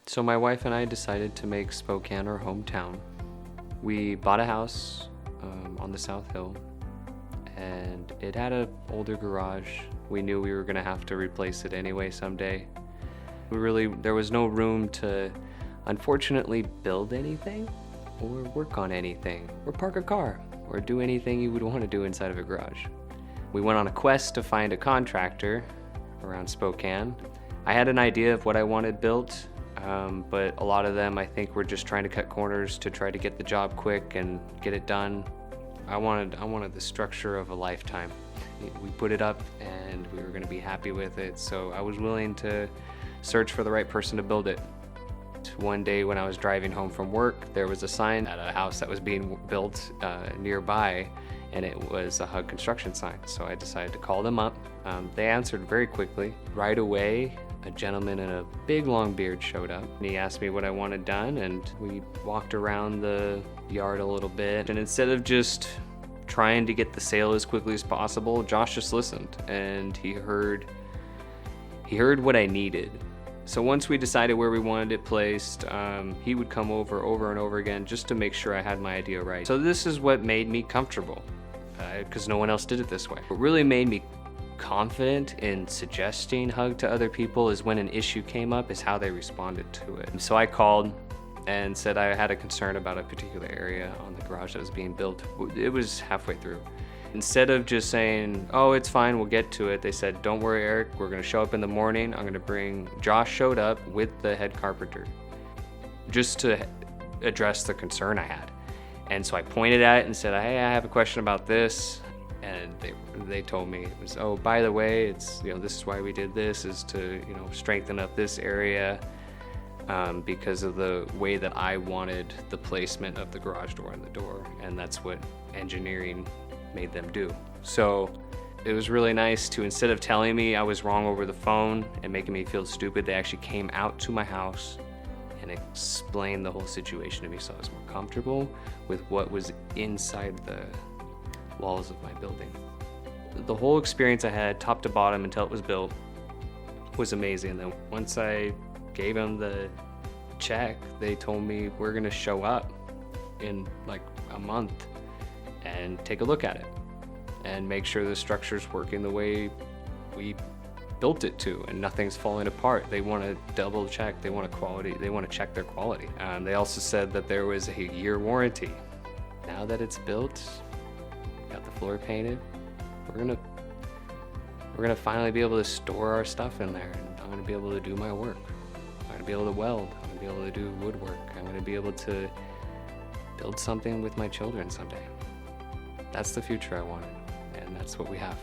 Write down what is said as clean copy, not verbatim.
So my wife and I decided to make Spokane our hometown. We bought a house on the South Hill, and it had an older garage. We knew we were gonna have to replace it anyway someday. There was no room to, unfortunately, build anything or work on anything or park a car or do anything you would want to do inside of a garage. We went on a quest to find a contractor around Spokane. I had an idea of what I wanted built, but a lot of them I think were just trying to cut corners to try to get the job quick and get it done. I wanted the structure of a lifetime. We put it up and we were going to be happy with it, so I was willing to search for the right person to build it. One day when I was driving home from work, there was a sign at a house that was being built nearby, and it was a HUG construction sign. So I decided to call them up. They answered very quickly. Right away, a gentleman in a big long beard showed up, and he asked me what I wanted done, and we walked around the yard a little bit. And instead of just trying to get the sale as quickly as possible, Josh just listened, and he heard what I needed. So once we decided where we wanted it placed, he would come over and over again just to make sure I had my idea right. So this is what made me comfortable, because no one else did it this way. What really made me confident in suggesting HUG to other people is when an issue came up, is how they responded to it. So I called and said I had a concern about a particular area on the garage that was being built. It was halfway through. Instead of just saying, oh, it's fine, we'll get to it, they said, don't worry, Eric, we're gonna show up in the morning. Josh showed up with the head carpenter just to address the concern I had. And so I pointed at it and said, hey, I have a question about this. And they told me it was, oh, by the way, it's, this is why we did this, is to, strengthen up this area because of the way that I wanted the placement of the garage door and the door. And that's what engineering made them do. So it was really nice to, instead of telling me I was wrong over the phone and making me feel stupid, they actually came out to my house and explained the whole situation to me, so I was more comfortable with what was inside the walls of my building. The whole experience I had, top to bottom until it was built, was amazing. Then once I gave them the check, they told me we're gonna show up in like a month and take a look at it and make sure the structure's working the way we built it to and nothing's falling apart. They want to double check, they want to check their quality. They also said that there was a year warranty. Now that it's built, got the floor painted, we're gonna finally be able to store our stuff in there, and I'm gonna be able to do my work. I'm gonna be able to weld, I'm gonna be able to do woodwork, I'm gonna be able to build something with my children someday. That's the future I wanted, and that's what we have.